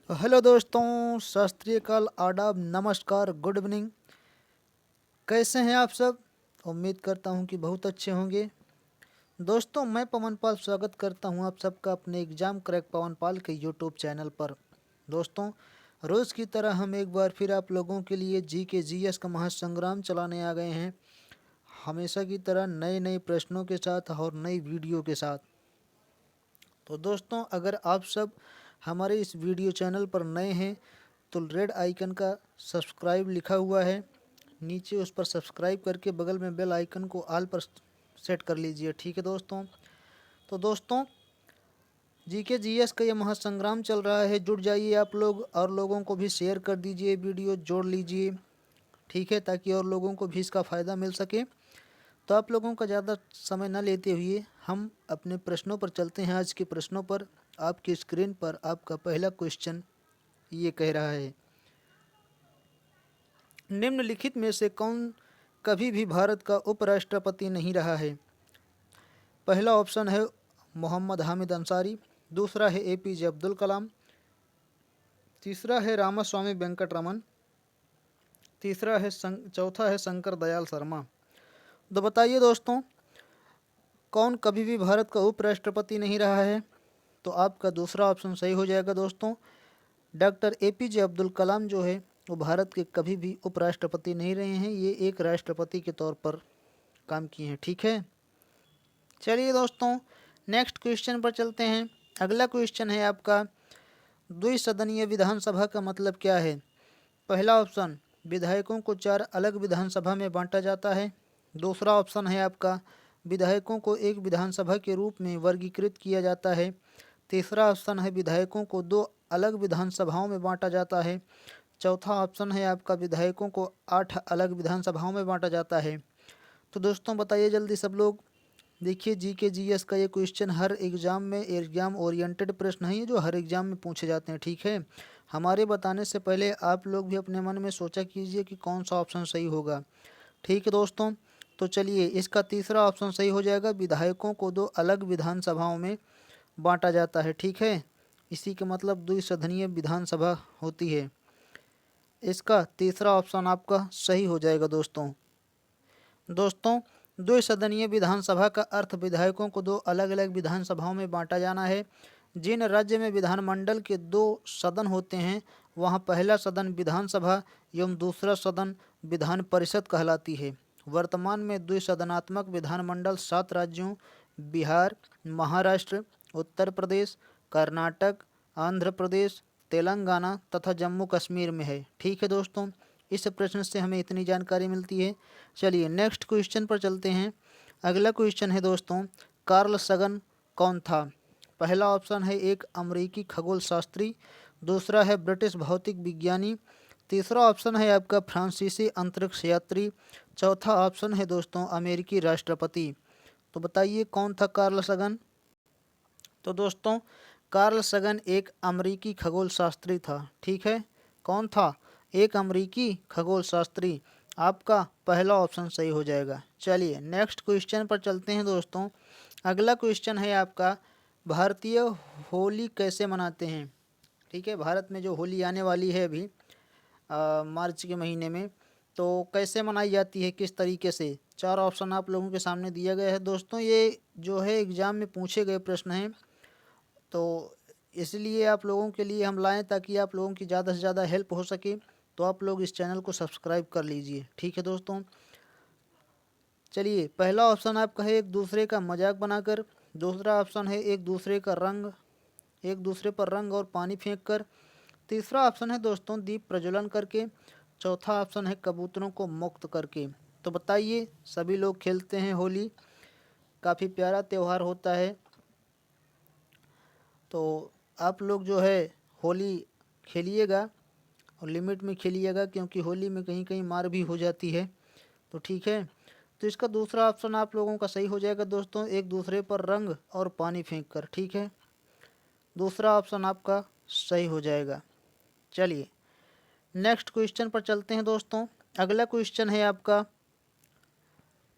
Hello दोस्तों, सत श्री अकाल, आदाब, नमस्कार, गुड इवनिंग। कैसे हैं आप सब? उम्मीद करता हूं कि बहुत अच्छे होंगे। दोस्तों, मैं पवन पाल स्वागत करता हूं आप सबका अपने एग्जाम क्रैक पवन पाल के यूट्यूब चैनल पर। दोस्तों, रोज़ की तरह हम एक बार फिर आप लोगों के लिए जी के जीएस का महासंग्राम चलाने आ गए हैं, हमेशा की तरह नए नए प्रश्नों के साथ और नई वीडियो के साथ। तो दोस्तों, अगर आप सब हमारे इस वीडियो चैनल पर नए हैं तो रेड आइकन का सब्सक्राइब लिखा हुआ है नीचे, उस पर सब्सक्राइब करके बगल में बेल आइकन को ऑल पर सेट कर लीजिए। ठीक है दोस्तों? तो दोस्तों, जीके जीएस का ये महासंग्राम चल रहा है, जुड़ जाइए आप लोग और लोगों को भी शेयर कर दीजिए, वीडियो जोड़ लीजिए। ठीक है, ताकि और लोगों को भी इसका फ़ायदा मिल सके। तो आप लोगों का ज़्यादा समय न लेते हुए हम अपने प्रश्नों पर चलते हैं। आज के प्रश्नों पर आपकी स्क्रीन पर आपका पहला क्वेश्चन ये कह रहा है, निम्नलिखित में से कौन कभी भी भारत का उपराष्ट्रपति नहीं रहा है? पहला ऑप्शन है मोहम्मद हामिद अंसारी, दूसरा है एपीजे अब्दुल कलाम, तीसरा है रामास्वामी वेंकटरमन, चौथा है शंकर दयाल शर्मा। तो बताइए दोस्तों, कौन कभी भी भारत का उपराष्ट्रपति नहीं रहा है? तो आपका दूसरा ऑप्शन सही हो जाएगा दोस्तों। डॉक्टर एपीजे अब्दुल कलाम जो है वो भारत के कभी भी उपराष्ट्रपति नहीं रहे हैं, ये एक राष्ट्रपति के तौर पर काम किए हैं। ठीक है, चलिए दोस्तों, नेक्स्ट क्वेश्चन पर चलते हैं। अगला क्वेश्चन है आपका, द्विसदनीय विधानसभा का मतलब क्या है? पहला ऑप्शन, विधायकों को 4 अलग विधानसभा में बांटा जाता है। दूसरा ऑप्शन है आपका, विधायकों को एक विधानसभा के रूप में वर्गीकृत किया जाता है। तीसरा ऑप्शन है, विधायकों को 2 अलग विधानसभाओं में बांटा जाता है। चौथा ऑप्शन है आपका, विधायकों को 8 अलग विधानसभाओं में बांटा जाता है। तो दोस्तों बताइए जल्दी सब लोग। देखिए, जीके जीएस का ये क्वेश्चन हर एग्ज़ाम में एग्ज़ाम ओरिएंटेड प्रश्न है, ये जो हर एग्ज़ाम में पूछे जाते हैं। ठीक है, हमारे बताने से पहले आप लोग भी अपने मन में सोचा कीजिए कि कौन सा ऑप्शन सही होगा। ठीक है दोस्तों, तो चलिए, इसका तीसरा ऑप्शन सही हो जाएगा, विधायकों को 2 अलग विधानसभाओं में बांटा जाता है। ठीक है, इसी के मतलब द्विसदनीय विधानसभा होती है। इसका तीसरा ऑप्शन आपका सही हो जाएगा दोस्तों। दोस्तों, द्विसदनीय विधानसभा का अर्थ विधायकों को 2 अलग अलग विधानसभाओं में बांटा जाना है। जिन राज्य में विधानमंडल के 2 सदन होते हैं वहाँ पहला सदन विधानसभा एवं दूसरा सदन विधान परिषद कहलाती है। वर्तमान में द्विसदनात्मक विधानमंडल 7 राज्यों बिहार, महाराष्ट्र, उत्तर प्रदेश, कर्नाटक, आंध्र प्रदेश, तेलंगाना तथा जम्मू कश्मीर में है। ठीक है दोस्तों, इस प्रश्न से हमें इतनी जानकारी मिलती है। चलिए नेक्स्ट क्वेश्चन पर चलते हैं। अगला क्वेश्चन है दोस्तों, कार्ल सगन कौन था? पहला ऑप्शन है एक अमेरिकी खगोल शास्त्री, दूसरा है ब्रिटिश भौतिक विज्ञानी, तीसरा ऑप्शन है आपका फ्रांसीसी अंतरिक्ष यात्री, चौथा ऑप्शन है दोस्तों अमेरिकी राष्ट्रपति। तो बताइए कौन था कार्ल सगन? तो दोस्तों, कार्ल सगन एक अमेरिकी खगोल शास्त्री था। ठीक है, कौन था? एक अमेरिकी खगोल शास्त्री। आपका पहला ऑप्शन सही हो जाएगा। चलिए नेक्स्ट क्वेश्चन पर चलते हैं दोस्तों। अगला क्वेश्चन है आपका, भारतीय होली कैसे मनाते हैं? ठीक है, भारत में जो होली आने वाली है अभी मार्च के महीने में, तो कैसे मनाई जाती है, किस तरीके से? 4 ऑप्शन आप लोगों के सामने दिया गया है दोस्तों। ये जो है एग्ज़ाम में पूछे गए प्रश्न हैं, तो इसलिए आप लोगों के लिए हम लाएं ताकि आप लोगों की ज़्यादा से ज़्यादा हेल्प हो सके। तो आप लोग इस चैनल को सब्सक्राइब कर लीजिए। ठीक है दोस्तों, चलिए पहला ऑप्शन आपका है एक दूसरे का मजाक बनाकर, दूसरा ऑप्शन है एक दूसरे पर रंग और पानी फेंक कर, तीसरा ऑप्शन है दोस्तों दीप प्रज्वलन करके, चौथा ऑप्शन है कबूतरों को मुक्त करके। तो बताइए, सभी लोग खेलते हैं होली, काफ़ी प्यारा त्यौहार होता है। तो आप लोग जो है होली खेलिएगा और लिमिट में खेलिएगा, क्योंकि होली में कहीं कहीं मार भी हो जाती है। तो ठीक है, तो इसका दूसरा ऑप्शन आप लोगों का सही हो जाएगा दोस्तों, एक दूसरे पर रंग और पानी फेंक कर। ठीक है, दूसरा ऑप्शन आपका सही हो जाएगा। चलिए नेक्स्ट क्वेश्चन पर चलते हैं दोस्तों। अगला क्वेश्चन है आपका,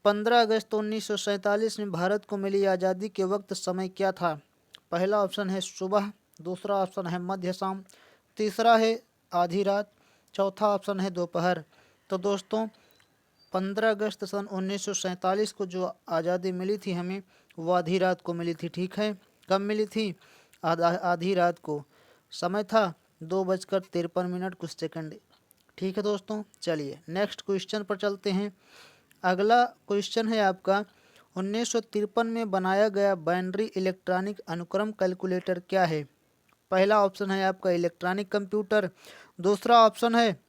15 अगस्त 1947 में भारत को मिली आज़ादी के वक्त समय क्या था? पहला ऑप्शन है सुबह, दूसरा ऑप्शन है मध्य शाम, तीसरा है आधी रात, चौथा ऑप्शन है दोपहर। तो दोस्तों 15 अगस्त सन 1947 को जो आज़ादी मिली थी हमें, वो आधी रात को मिली थी। ठीक है, कब मिली थी? आधी रात को। समय था 2:53 कुछ सेकंड। ठीक है दोस्तों, चलिए नेक्स्ट क्वेश्चन पर चलते हैं। अगला क्वेश्चन है आपका 1953 में बनाया गया बाइनरी इलेक्ट्रॉनिक अनुक्रम कैलकुलेटर क्या है? पहला ऑप्शन है आपका इलेक्ट्रॉनिक कंप्यूटर, दूसरा ऑप्शन है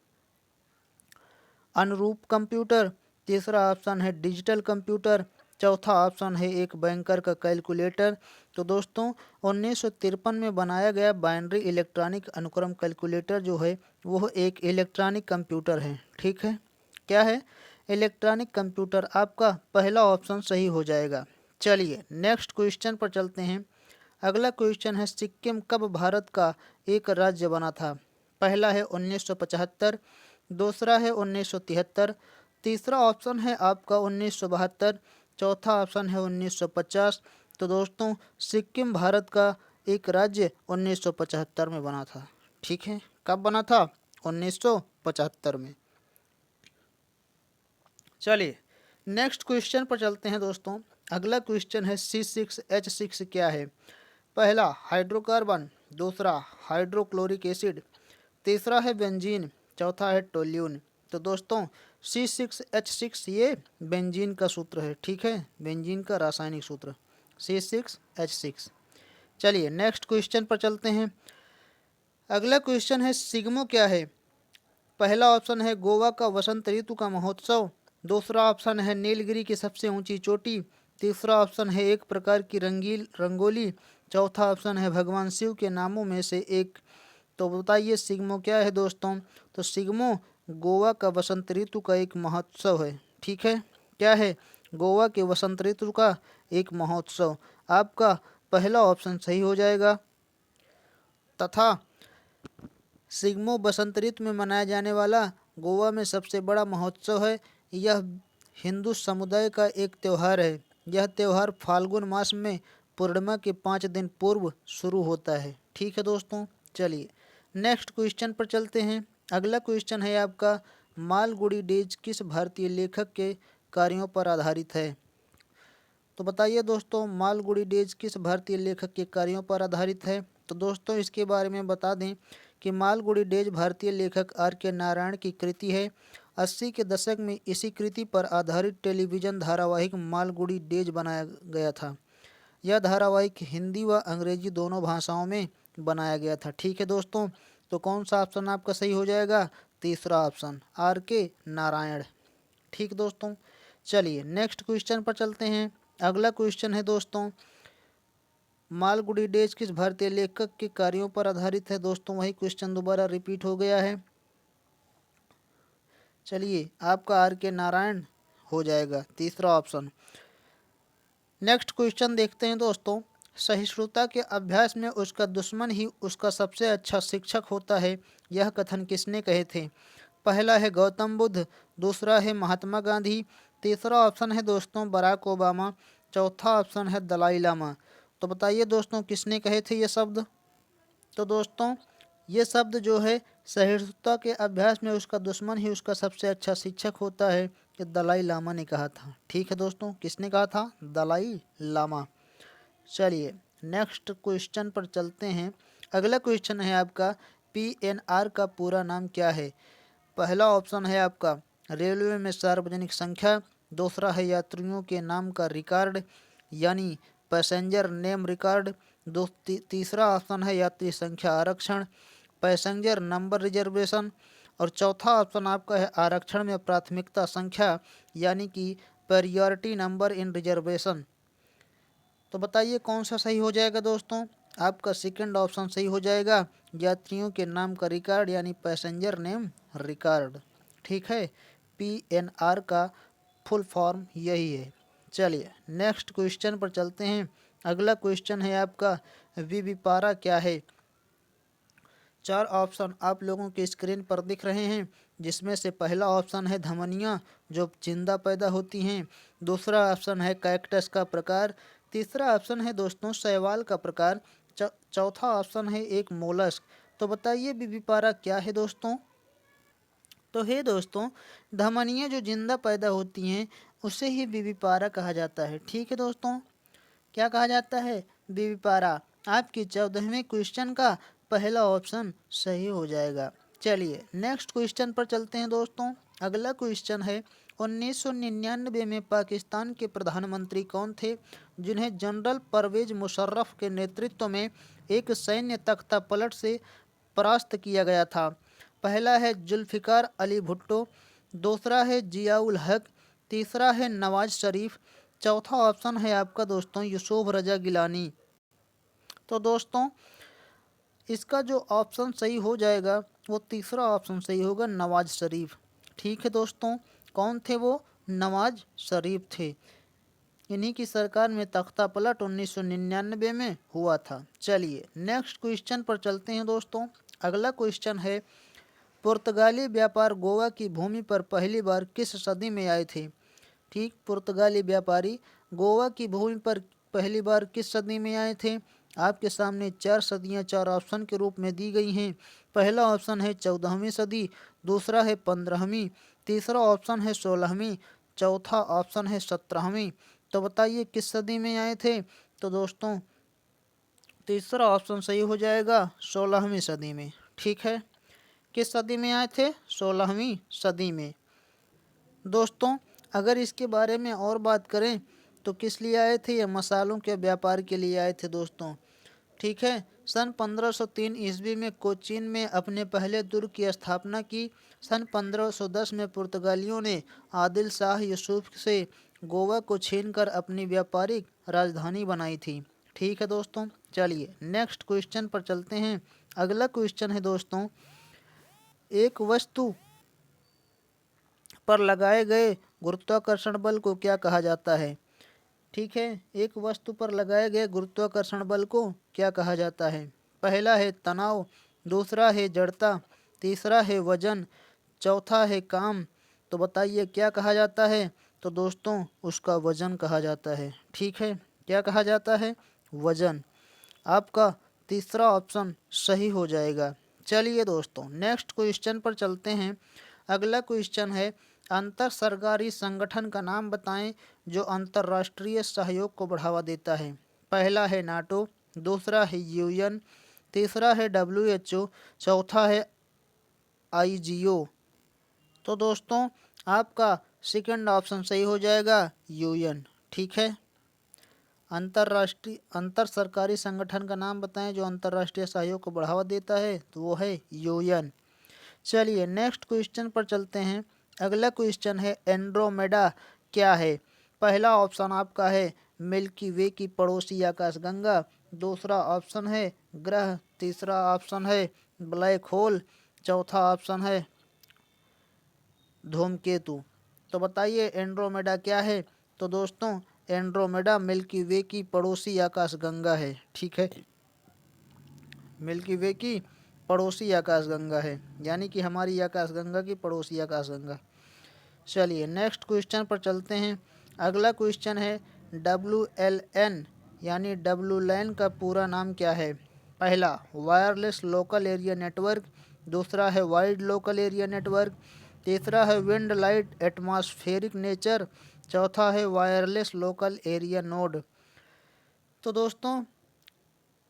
अनुरूप कंप्यूटर, तीसरा ऑप्शन है डिजिटल कंप्यूटर, चौथा ऑप्शन है एक बैंकर का कैलकुलेटर। तो दोस्तों 1953 में बनाया गया बाइनरी इलेक्ट्रॉनिक अनुक्रम कैलकुलेटर जो है वो एक इलेक्ट्रॉनिक कंप्यूटर है। ठीक है, क्या है? Electronic computer. आपका पहला ऑप्शन सही हो जाएगा। चलिए नेक्स्ट क्वेश्चन पर चलते हैं। अगला क्वेश्चन है सिक्किम कब भारत का एक राज्य बना था? पहला है 1975, दूसरा है 1973, तीसरा ऑप्शन है आपका 1972, चौथा ऑप्शन है 1950। तो दोस्तों सिक्किम भारत का एक राज्य 1975 में बना था। ठीक है, कब बना था? 1975 में। चलिए नेक्स्ट क्वेश्चन पर चलते हैं दोस्तों। अगला क्वेश्चन है C6H6 क्या है? पहला हाइड्रोकार्बन, दूसरा हाइड्रोक्लोरिक एसिड, तीसरा है बेंजीन, चौथा है टोल्यून। तो दोस्तों C6H6 ये बेंजीन का सूत्र है। ठीक है, बेंजीन का रासायनिक सूत्र C6H6। चलिए नेक्स्ट क्वेश्चन पर चलते हैं। अगला क्वेश्चन है सिग्मो क्या है? पहला ऑप्शन है गोवा का वसंत ऋतु का महोत्सव, दूसरा ऑप्शन है नीलगिरी की सबसे ऊंची चोटी, तीसरा ऑप्शन है एक प्रकार की रंगील रंगोली, चौथा ऑप्शन है भगवान शिव के नामों में से एक। तो बताइए सिग्मो क्या है दोस्तों? तो सिग्मो गोवा का वसंत ऋतु का एक महोत्सव है। ठीक है, क्या है? गोवा के वसंत ऋतु का एक महोत्सव। आपका पहला ऑप्शन सही हो जाएगा। तथा सिग्मो बसंत ऋतु में मनाया जाने वाला गोवा में सबसे बड़ा महोत्सव है। यह हिंदू समुदाय का एक त्यौहार है। यह त्यौहार फाल्गुन मास में पूर्णिमा के 5 दिन पूर्व शुरू होता है। ठीक है दोस्तों, चलिए नेक्स्ट क्वेश्चन पर चलते हैं। अगला क्वेश्चन है आपका मालगुडी डेज किस भारतीय लेखक के कार्यों पर आधारित है? तो बताइए दोस्तों मालगुडी डेज किस भारतीय लेखक के कार्यों पर आधारित है? तो दोस्तों इसके बारे में बता दें कि मालगुडी डेज भारतीय लेखक R.K. नारायण की कृति है। 80 के दशक में इसी कृति पर आधारित टेलीविज़न धारावाहिक मालगुडी डेज बनाया गया था। यह धारावाहिक हिंदी व अंग्रेजी दोनों भाषाओं में बनाया गया था। ठीक है दोस्तों, तो कौन सा ऑप्शन आपका सही हो जाएगा? तीसरा ऑप्शन R.K. नारायण। ठीक दोस्तों, चलिए नेक्स्ट क्वेश्चन पर चलते हैं। अगला क्वेश्चन है दोस्तों मालगुडी डेज किस भारतीय लेखक के कार्यों पर आधारित है? दोस्तों वही क्वेश्चन दोबारा रिपीट हो गया है। चलिए आपका R.K. नारायण हो जाएगा, तीसरा ऑप्शन। नेक्स्ट क्वेश्चन देखते हैं दोस्तों। सहिष्णुता के अभ्यास में उसका दुश्मन ही उसका सबसे अच्छा शिक्षक होता है, यह कथन किसने कहे थे? पहला है गौतम बुद्ध, दूसरा है महात्मा गांधी, तीसरा ऑप्शन है दोस्तों बराक ओबामा, चौथा ऑप्शन है दलाई लामा। तो बताइए दोस्तों किसने कहे थे ये शब्द? तो दोस्तों ये शब्द जो है सहिष्णुता के अभ्यास में उसका दुश्मन ही उसका सबसे अच्छा शिक्षक होता है, ये दलाई लामा ने कहा था। ठीक है दोस्तों, किसने कहा था? दलाई लामा। चलिए नेक्स्ट क्वेश्चन पर चलते हैं। अगला क्वेश्चन है आपका PNR का पूरा नाम क्या है? पहला ऑप्शन है आपका रेलवे में सार्वजनिक संख्या, दूसरा है यात्रियों के नाम का रिकॉर्ड यानी पैसेंजर नेम रिकॉर्ड, तीसरा ऑप्शन है यात्री संख्या आरक्षण पैसेंजर नंबर रिजर्वेशन, और चौथा ऑप्शन आपका है आरक्षण में प्राथमिकता संख्या यानी कि प्रायोरिटी नंबर इन रिजर्वेशन। तो बताइए कौन सा सही हो जाएगा दोस्तों? आपका सेकंड ऑप्शन सही हो जाएगा, यात्रियों के नाम का रिकॉर्ड यानी पैसेंजर नेम रिकॉर्ड। ठीक है, PNR का फुल फॉर्म यही है। चलिए नेक्स्ट क्वेश्चन पर चलते हैं। अगला क्वेश्चन है आपका विविपारा क्या है? 4 ऑप्शन आप लोगों के स्क्रीन पर दिख रहे हैं, जिसमें से पहला ऑप्शन है धमनियाँ जो जिंदा पैदा होती हैं, दूसरा ऑप्शन है कैक्टस का प्रकार, तीसरा ऑप्शन है दोस्तों शैवाल का प्रकार, चौथा ऑप्शन है एक मोलस्क। तो बताइए विविपारा क्या है दोस्तों? तो हे दोस्तों, धमनियाँ जो जिंदा पैदा होती हैं उसे ही विविपारा कहा जाता है। ठीक है दोस्तों, क्या कहा जाता है? विविपारा। आपकी 14वें क्वेश्चन का पहला ऑप्शन सही हो जाएगा। चलिए नेक्स्ट क्वेश्चन पर चलते हैं दोस्तों। अगला क्वेश्चन है 1999 में पाकिस्तान के प्रधानमंत्री कौन थे जिन्हें जनरल परवेज मुशर्रफ के नेतृत्व में एक सैन्य तख्तापलट से परास्त किया गया था? पहला है जुल्फ़िकार अली भुट्टो, दूसरा है जियाउल हक, तीसरा है नवाज शरीफ, चौथा ऑप्शन है आपका दोस्तों यूसुफ रजा गिलानी। तो दोस्तों इसका जो ऑप्शन सही हो जाएगा वो तीसरा ऑप्शन सही होगा, नवाज शरीफ। ठीक है दोस्तों, कौन थे वो? नवाज शरीफ थे। इन्हीं की सरकार में तख्ता पलट 1999 में हुआ था। चलिए नेक्स्ट क्वेश्चन पर चलते हैं दोस्तों। अगला क्वेश्चन है पुर्तगाली व्यापार गोवा की भूमि पर पहली बार किस सदी में आए थे? ठीक, पुर्तगाली व्यापारी गोवा की भूमि पर पहली बार किस सदी में आए थे? आपके सामने 4 सदियां 4 ऑप्शन के रूप में दी गई हैं। पहला ऑप्शन है 14वीं सदी, दूसरा है 15वीं, तीसरा ऑप्शन है 16वीं, चौथा ऑप्शन है 17वीं। तो बताइए किस सदी में आए थे? तो दोस्तों तीसरा ऑप्शन सही हो जाएगा, 16वीं सदी में। ठीक है, किस सदी में आए थे? 16वीं सदी में। दोस्तों अगर इसके बारे में और बात करें तो किस लिए आए थे? ये मसालों के व्यापार के लिए आए थे दोस्तों। ठीक है, सन 1503 ईस्वी में कोचीन में अपने पहले दुर्ग की स्थापना की। सन 1510 में पुर्तगालियों ने आदिल शाह यूसुफ से गोवा को छीनकर अपनी व्यापारिक राजधानी बनाई थी। ठीक है दोस्तों, चलिए नेक्स्ट क्वेश्चन पर चलते हैं। अगला क्वेश्चन है दोस्तों, एक वस्तु पर लगाए गए गुरुत्वाकर्षण बल को क्या कहा जाता है? ठीक है, एक वस्तु पर लगाए गए गुरुत्वाकर्षण बल को क्या कहा जाता है? पहला है तनाव, दूसरा है जड़ता, तीसरा है वजन, चौथा है काम। तो बताइए क्या कहा जाता है? तो दोस्तों उसका वजन कहा जाता है। ठीक है, क्या कहा जाता है? वजन। आपका तीसरा ऑप्शन सही हो जाएगा। चलिए दोस्तों नेक्स्ट क्वेश्चन पर चलते हैं। अगला क्वेश्चन है अंतर सरकारी संगठन का नाम बताएं जो अंतर्राष्ट्रीय सहयोग को बढ़ावा देता है। पहला है नाटो, दूसरा है यूएन, तीसरा है डब्ल्यूएचओ, चौथा है आईजीओ। तो दोस्तों आपका सेकंड ऑप्शन सही हो जाएगा, यूएन। ठीक है, अंतर सरकारी संगठन का नाम बताएं जो अंतर्राष्ट्रीय सहयोग को बढ़ावा देता है, तो वो है यूएन। चलिए नेक्स्ट क्वेश्चन पर चलते हैं। अगला क्वेश्चन है एंड्रोमेडा क्या है? पहला ऑप्शन आपका है मिल्की वे की पड़ोसी आकाशगंगा, दूसरा ऑप्शन है ग्रह, तीसरा ऑप्शन है ब्लैक होल, चौथा ऑप्शन है धूमकेतु। तो बताइए एंड्रोमेडा क्या है? तो दोस्तों एंड्रोमेडा मिल्की वे की पड़ोसी आकाशगंगा है। ठीक है, मिल्की वे की पड़ोसी आकाशगंगा है, यानी कि हमारी आकाशगंगा की पड़ोसी आकाशगंगा। चलिए नेक्स्ट क्वेश्चन पर चलते हैं। अगला क्वेश्चन है WLAN यानी WLAN का पूरा नाम क्या है? पहला वायरलेस लोकल एरिया नेटवर्क, दूसरा है वाइड लोकल एरिया नेटवर्क, तीसरा है विंड लाइट एटमॉस्फेरिक नेचर, चौथा है वायरलेस लोकल एरिया नोड। तो दोस्तों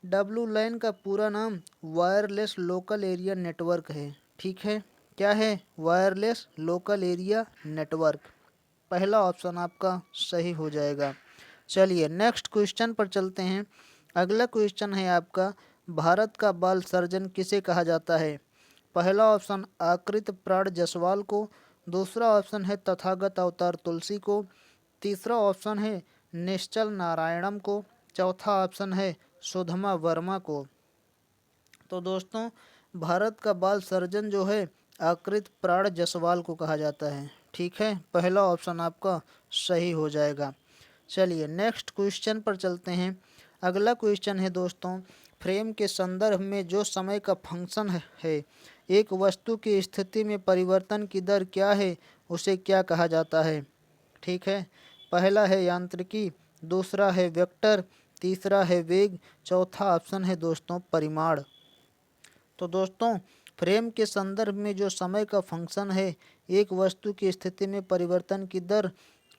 WLAN का पूरा नाम वायरलेस लोकल एरिया नेटवर्क है। ठीक है, क्या है? Wireless local area network. पहला ऑप्शन आपका सही हो जाएगा। चलिए नेक्स्ट क्वेश्चन पर चलते हैं। अगला क्वेश्चन है आपका भारत का बाल सर्जन किसे कहा जाता है? पहला ऑप्शन आकृत प्राण जायसवाल को, दूसरा ऑप्शन है तथागत अवतार तुलसी को, तीसरा ऑप्शन है निश्चल नारायणम को, चौथा ऑप्शन है सुधमा वर्मा को। तो दोस्तों भारत का बाल सर्जन जो है आकृत प्राण जायसवाल को कहा जाता है। ठीक है, पहला ऑप्शन आपका सही हो जाएगा। चलिए नेक्स्ट क्वेश्चन पर चलते हैं। अगला क्वेश्चन है दोस्तों फ्रेम के संदर्भ में जो समय का फंक्शन है एक वस्तु की स्थिति में परिवर्तन की दर क्या है, उसे क्या कहा जाता है? ठीक है, पहला है यांत्रिकी, दूसरा है वेक्टर, तीसरा है वेग, चौथा ऑप्शन है दोस्तों परिमाण। तो दोस्तों फ्रेम के संदर्भ में जो समय का फंक्शन है, एक वस्तु की स्थिति में परिवर्तन की दर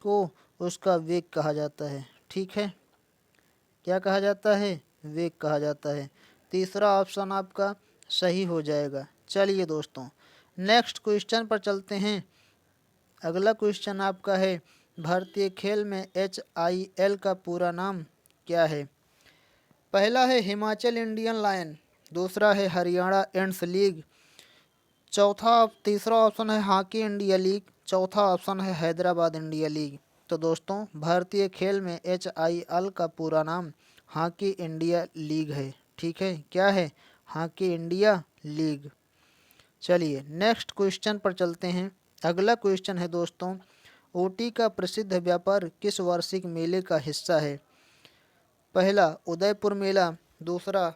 को उसका वेग कहा जाता है। ठीक है, क्या कहा जाता है? वेग कहा जाता है। तीसरा ऑप्शन आपका सही हो जाएगा। चलिए दोस्तों नेक्स्ट क्वेश्चन पर चलते हैं। अगला क्वेश्चन आपका है, भारतीय खेल में HIL का पूरा नाम क्या है? पहला है हिमाचल इंडियन लायन, दूसरा है हरियाणा एंड्स लीग, तीसरा ऑप्शन है हॉकी इंडिया लीग, चौथा ऑप्शन है हैदराबाद इंडिया लीग। तो दोस्तों भारतीय खेल में HIL का पूरा नाम हॉकी इंडिया लीग है। ठीक है, क्या है? Hockey India league. चलिए नेक्स्ट क्वेश्चन पर चलते हैं। अगला क्वेश्चन है दोस्तों, ऊटी का प्रसिद्ध व्यापार किस वार्षिक मेले का हिस्सा है? पहला उदयपुर मेला, दूसरा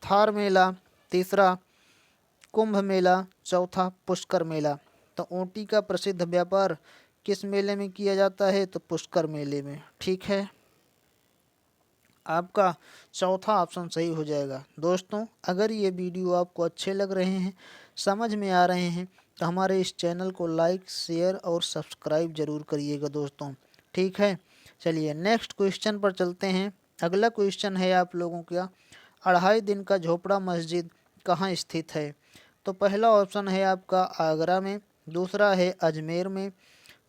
थार मेला, तीसरा कुंभ मेला, चौथा पुष्कर मेला। तो ऊटी का प्रसिद्ध व्यापार किस मेले में किया जाता है? तो पुष्कर मेले में। ठीक है, आपका चौथा ऑप्शन सही हो जाएगा। दोस्तों अगर ये वीडियो आपको अच्छे लग रहे हैं, समझ में आ रहे हैं, तो हमारे इस चैनल को लाइक शेयर और सब्सक्राइब जरूर करिएगा दोस्तों। ठीक है, चलिए नेक्स्ट क्वेश्चन पर चलते हैं। अगला क्वेश्चन है आप लोगों का, 2.5 दिन का झोपड़ा मस्जिद कहाँ स्थित है? तो पहला ऑप्शन है आपका आगरा में, दूसरा है अजमेर में,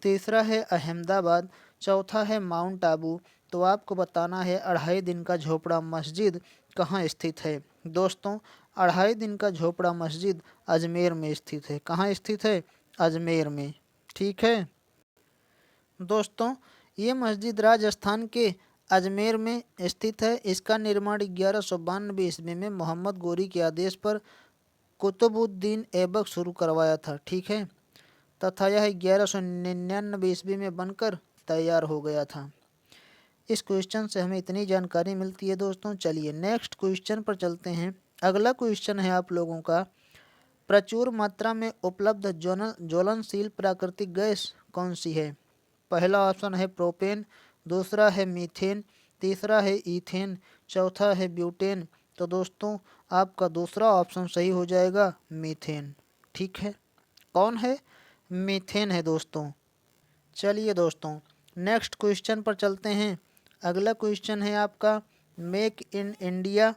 तीसरा है अहमदाबाद, चौथा है माउंट आबू। तो आपको बताना है 2.5 दिन का झोपड़ा मस्जिद कहाँ स्थित है। दोस्तों 2.5 दिन का झोपड़ा मस्जिद अजमेर में स्थित है। कहाँ स्थित है? अजमेर में। ठीक है दोस्तों, ये मस्जिद राजस्थान के अजमेर में स्थित है। इसका निर्माण 1192 ईस्वी में मोहम्मद गोरी के आदेश पर कुतुबुद्दीन ऐबक शुरू करवाया था। ठीक है, तथा यह 1199 ईस्वी में बनकर तैयार हो गया था। इस क्वेश्चन से हमें इतनी जानकारी मिलती है दोस्तों। चलिए नेक्स्ट क्वेश्चन पर चलते हैं। अगला क्वेश्चन है आप लोगों का, प्रचुर मात्रा में उपलब्ध ज्वलनशील प्राकृतिक गैस कौन सी है? पहला ऑप्शन है प्रोपेन, दूसरा है मीथेन, तीसरा है ईथेन, चौथा है ब्यूटेन। तो दोस्तों आपका दूसरा ऑप्शन सही हो जाएगा, मीथेन। ठीक है, कौन है? मीथेन है दोस्तों। चलिए दोस्तों नेक्स्ट क्वेश्चन पर चलते हैं। अगला क्वेश्चन है आपका, मेक इन इंडिया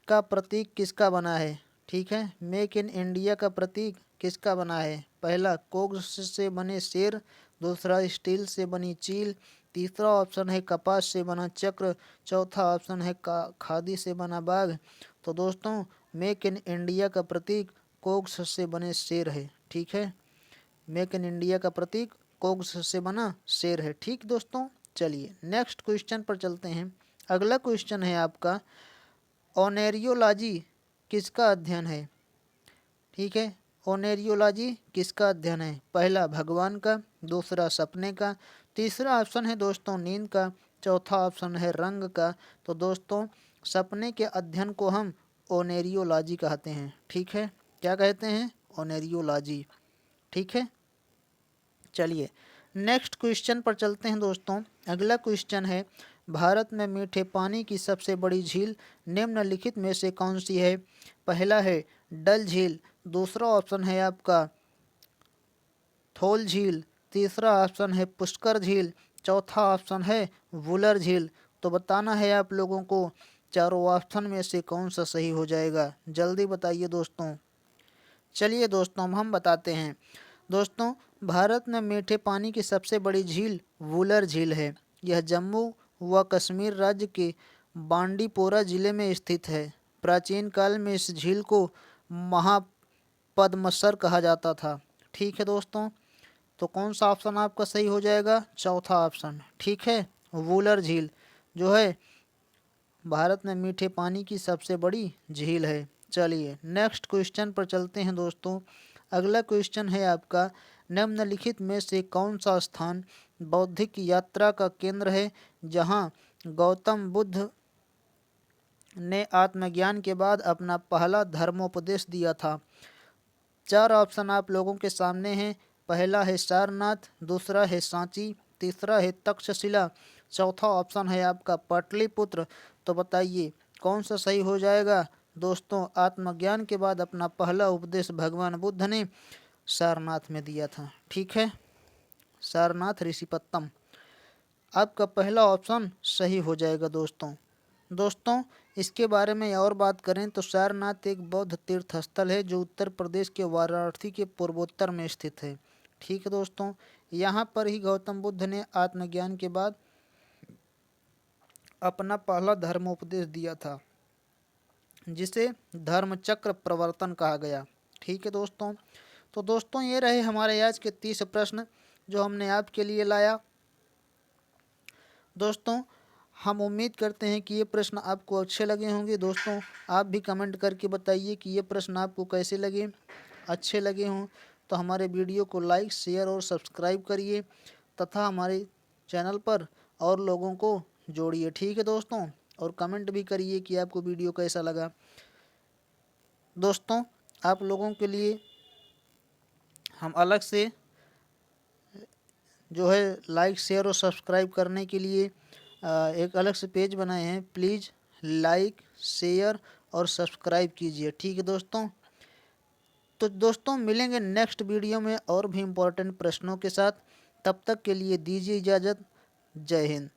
का प्रतीक किसका बना है? ठीक है, मेक इन इंडिया का प्रतीक किसका बना है? पहला कोक्स से बने शेर, दूसरा स्टील से बनी चील, तीसरा ऑप्शन है कपास से बना चक्र, चौथा ऑप्शन है खादी से बना बाघ। तो दोस्तों मेक इन इंडिया का प्रतीक कोक्स से बने शेर है। ठीक है, मेक इन इंडिया का प्रतीक कोक्स से बना शेर है। ठीक दोस्तों, चलिए नेक्स्ट क्वेश्चन पर चलते हैं। अगला क्वेश्चन है आपका, ओनेरियोलॉजी किसका अध्ययन है? ठीक है, ओनेरियोलॉजी किसका अध्ययन है? पहला भगवान का, दूसरा सपने का, तीसरा ऑप्शन है दोस्तों नींद का, चौथा ऑप्शन है रंग का। तो दोस्तों सपने के अध्ययन को हम ओनेरियोलॉजी कहते हैं। ठीक है, क्या कहते हैं? ओनेरियोलॉजी। ठीक है, चलिए नेक्स्ट क्वेश्चन पर चलते हैं दोस्तों। अगला क्वेश्चन है, भारत में मीठे पानी की सबसे बड़ी झील निम्नलिखित में से कौन सी है? पहला है डल झील, दूसरा ऑप्शन है आपका थोल झील, तीसरा ऑप्शन है पुष्कर झील, चौथा ऑप्शन है वुलर झील। तो बताना है आप लोगों को चारों ऑप्शन में से कौन सा सही हो जाएगा। जल्दी बताइए दोस्तों। चलिए दोस्तों हम बताते हैं। दोस्तों भारत में मीठे पानी की सबसे बड़ी झील वुलर झील है। यह जम्मू व कश्मीर राज्य के बांडीपोरा जिले में स्थित है। प्राचीन काल में इस झील को महापद्मसर कहा जाता था। ठीक है दोस्तों, तो कौन सा ऑप्शन आपका सही हो जाएगा? चौथा ऑप्शन। ठीक है, वुलर झील जो है भारत में मीठे पानी की सबसे बड़ी झील है। चलिए नेक्स्ट क्वेश्चन पर चलते हैं दोस्तों। अगला क्वेश्चन है आपका, निम्नलिखित में से कौन सा स्थान बौद्धिक यात्रा का केंद्र है जहां गौतम बुद्ध ने आत्मज्ञान के बाद अपना पहला धर्मोपदेश दिया था? चार ऑप्शन आप लोगों के सामने हैं। पहला है सारनाथ, दूसरा है सांची, तीसरा है तक्षशिला, चौथा ऑप्शन है आपका पाटलिपुत्र। तो बताइए कौन सा सही हो जाएगा? दोस्तों आत्मज्ञान के बाद अपना पहला उपदेश भगवान बुद्ध ने सारनाथ में दिया था। ठीक है, सारनाथ ऋषिपत्तम। आपका पहला ऑप्शन सही हो जाएगा दोस्तों। दोस्तों इसके बारे में और बात करें तो सारनाथ एक बौद्ध तीर्थ स्थल है जो उत्तर प्रदेश के वाराणसी के पूर्वोत्तर में स्थित है। ठीक है दोस्तों, यहाँ पर ही गौतम बुद्ध ने आत्मज्ञान के बाद अपना पहला धर्मोपदेश दिया था, जिसे धर्म चक्र प्रवर्तन कहा गया। ठीक है दोस्तों, तो दोस्तों ये रहे हमारे आज के 30 प्रश्न जो हमने आपके लिए लाया। दोस्तों हम उम्मीद करते हैं कि ये प्रश्न आपको अच्छे लगे होंगे। दोस्तों आप भी कमेंट करके बताइए कि ये प्रश्न आपको कैसे लगे। अच्छे लगे हों तो हमारे वीडियो को लाइक, शेयर और सब्सक्राइब करिए तथा हमारे चैनल पर और लोगों को जोड़िए। ठीक है दोस्तों, और कमेंट भी करिए कि आपको वीडियो कैसा लगा। दोस्तों आप लोगों के लिए हम अलग से जो है लाइक, शेयर और सब्सक्राइब करने के लिए एक अलग से पेज बनाए हैं। प्लीज़ लाइक, शेयर और सब्सक्राइब कीजिए। ठीक है दोस्तों, तो दोस्तों मिलेंगे नेक्स्ट वीडियो में और भी इम्पोर्टेंट प्रश्नों के साथ। तब तक के लिए दीजिए इजाज़त। जय हिंद।